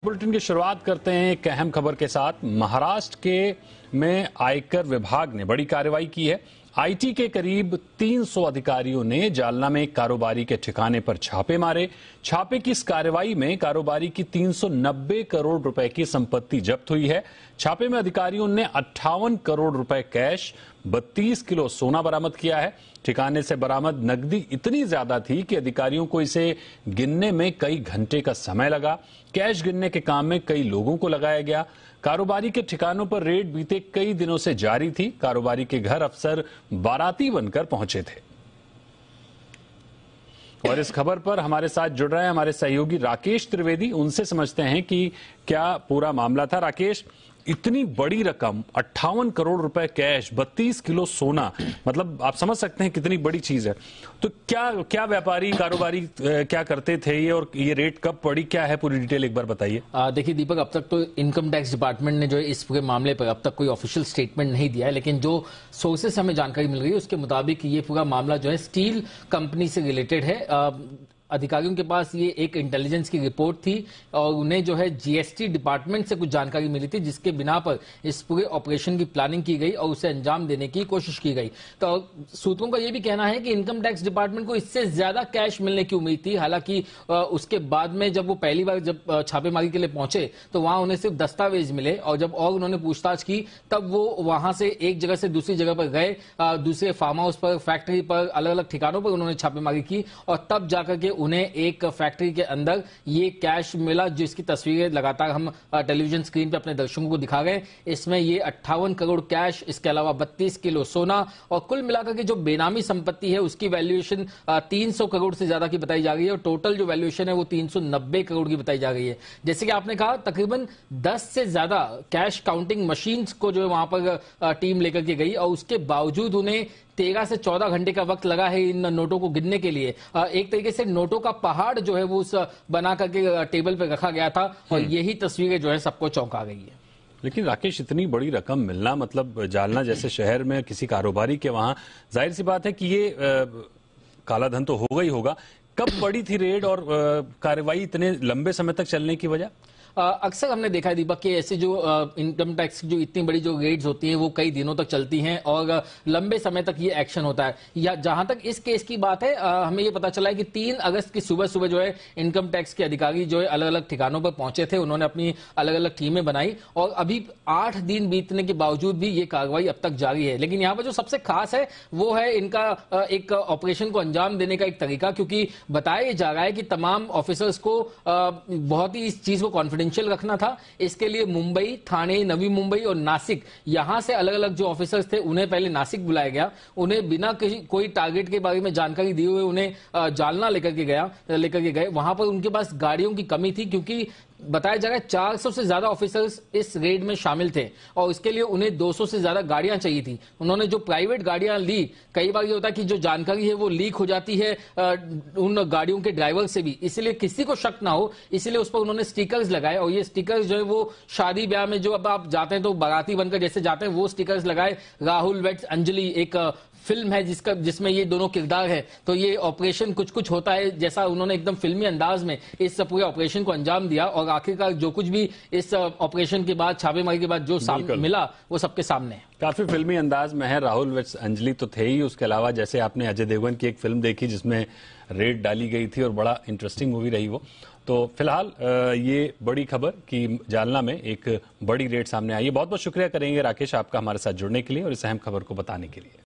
Bulletin की शुरुआत करते हैं एक अहम खबर के साथ। महाराष्ट्र के में आयकर विभाग ने बड़ी कार्रवाई की है। आईटी के करीब 300 अधिकारियों ने जालना में कारोबारी के ठिकाने पर छापे मारे। छापे की इस कार्रवाई में कारोबारी की 390 करोड़ रुपए की संपत्ति जब्त हुई है। छापे में अधिकारियों ने 58 करोड़ रुपए कैश, 32 किलो सोना बरामद किया है। ठिकाने से बरामद नकदी इतनी ज्यादा थी कि अधिकारियों को इसे गिनने में कई घंटे का समय लगा। कैश गिनने के काम में कई लोगों को लगाया गया। कारोबारी के ठिकानों पर रेड बीते कई दिनों से जारी थी। कारोबारी के घर अफसर बाराती बनकर पहुंचे थे। और इस खबर पर हमारे साथ जुड़ रहे हैं हमारे सहयोगी राकेश त्रिवेदी। उनसे समझते हैं कि क्या पूरा मामला था। राकेश, इतनी बड़ी रकम 58 करोड़ रुपए कैश, 32 किलो सोना, मतलब आप समझ सकते हैं कितनी बड़ी चीज है। तो क्या व्यापारी कारोबारी क्या करते थे ये, और ये रेट कब पड़ी, क्या है पूरी डिटेल एक बार बताइए। देखिए दीपक, अब तक तो इनकम टैक्स डिपार्टमेंट ने जो है इस पूरे मामले पर अब तक कोई ऑफिशियल स्टेटमेंट नहीं दिया है, लेकिन जो सोर्सेस हमें जानकारी मिल रही है उसके मुताबिक ये पूरा मामला जो है स्टील कंपनी से रिलेटेड है। अधिकारियों के पास ये एक इंटेलिजेंस की रिपोर्ट थी और उन्हें जो है जीएसटी डिपार्टमेंट से कुछ जानकारी मिली थी, जिसके बिना पर इस पूरे ऑपरेशन की प्लानिंग की गई और उसे अंजाम देने की कोशिश की गई। तो सूत्रों का यह भी कहना है कि इनकम टैक्स डिपार्टमेंट को इससे ज्यादा कैश मिलने की उम्मीद थी। हालांकि उसके बाद में जब वो पहली बार जब छापेमारी के लिए पहुंचे तो वहां उन्हें सिर्फ दस्तावेज मिले, और जब और उन्होंने पूछताछ की तब वो वहां से एक जगह से दूसरी जगह पर गए, दूसरे फार्म हाउस पर, फैक्ट्री पर, अलग अलग ठिकानों पर उन्होंने छापेमारी की और तब जाकर के उन्हें एक फैक्ट्री के अंदर ये कैश मिला, जिसकी तस्वीरें लगातार हम टेलीविजन स्क्रीन पे अपने दर्शकों को दिखा रहे हैं। इसमें ये 58 करोड़ कैश, इसके अलावा 32 किलो सोना और कुल मिलाकर के जो बेनामी संपत्ति है उसकी वैल्यूएशन 300 करोड़ से ज्यादा की बताई जा रही है और टोटल जो वैल्यूएशन है वो 390 करोड़ की बताई जा रही है। जैसे कि आपने कहा, तकरीबन 10 से ज्यादा कैश काउंटिंग मशीन्स को जो है वहां पर टीम लेकर के गई और उसके बावजूद उन्हें 13 से 14 घंटे का वक्त लगा है इन नोटों को गिनने के लिए। एक तरीके से नोटों का पहाड़ जो है वो उस बना करके टेबल पर रखा गया था और यही तस्वीरें जो है सबको चौंका गई है। लेकिन राकेश, इतनी बड़ी रकम मिलना, मतलब जालना जैसे शहर में किसी कारोबारी के वहां, जाहिर सी बात है कि ये काला धन तो होगा ही होगा। कब पड़ी थी रेड और कार्रवाई इतने लंबे समय तक चलने की वजह? अक्सर हमने देखा है दीपक कि ऐसे जो इनकम टैक्स की जो इतनी बड़ी जो रेड्स होती हैं वो कई दिनों तक चलती हैं और लंबे समय तक ये एक्शन होता है। या जहां तक इस केस की बात है, हमें ये पता चला है कि 3 अगस्त की सुबह सुबह जो है इनकम टैक्स के अधिकारी जो है अलग अलग ठिकानों पर पहुंचे थे। उन्होंने अपनी अलग अलग टीमें बनाई और अभी 8 दिन बीतने के बावजूद भी ये कार्रवाई अब तक जारी है। लेकिन यहाँ पर जो सबसे खास है वो है इनका एक ऑपरेशन को अंजाम देने का एक तरीका, क्योंकि बताया जा रहा है कि तमाम ऑफिसर्स को बहुत ही इस चीज को कॉन्फिडेंशियल रखना था। इसके लिए मुंबई, थाने, नवी मुंबई और नासिक, यहां से अलग अलग जो ऑफिसर्स थे उन्हें पहले नासिक बुलाया गया। उन्हें बिना कोई टारगेट के बारे में जानकारी दिए हुए उन्हें जालना लेकर के गए। वहां पर उनके पास गाड़ियों की कमी थी, क्योंकि बताया जा रहा है 400 से ज्यादा ऑफिसर्स इस रेड में शामिल थे और इसके लिए उन्हें 200 से ज्यादा गाड़ियां चाहिए थी। उन्होंने जो प्राइवेट गाड़ियां ली, कई बार ये होता है कि जो जानकारी है वो लीक हो जाती है उन गाड़ियों के ड्राइवर से भी, इसलिए किसी को शक ना हो इसलिए उस पर उन्होंने स्टिकर्स लगाए। और ये स्टिकर्स जो है वो शादी ब्याह में जो अब आप जाते हैं तो बाराती बनकर जैसे जाते हैं वो स्टिकर्स लगाए। राहुल वेट्स अंजलि एक फिल्म है जिसमें ये दोनों किरदार है, तो ये ऑपरेशन कुछ कुछ होता है जैसा उन्होंने एकदम फिल्मी अंदाज में इस पूरे ऑपरेशन को अंजाम दिया और आखिरकार जो कुछ भी इस ऑपरेशन के बाद, छापेमारी के बाद जो सामने मिला वो सबके सामने है। काफी फिल्मी अंदाज में है। राहुल वेट्स अंजलि तो थे ही, उसके अलावा जैसे आपने अजय देवगन की एक फिल्म देखी जिसमें रेड डाली गई थी और बड़ा इंटरेस्टिंग मूवी रही वो। तो फिलहाल ये बड़ी खबर कि जालना में एक बड़ी रेड सामने आई है। बहुत बहुत शुक्रिया करेंगे राकेश आपका हमारे साथ जुड़ने के लिए और इस अहम खबर को बताने के लिए।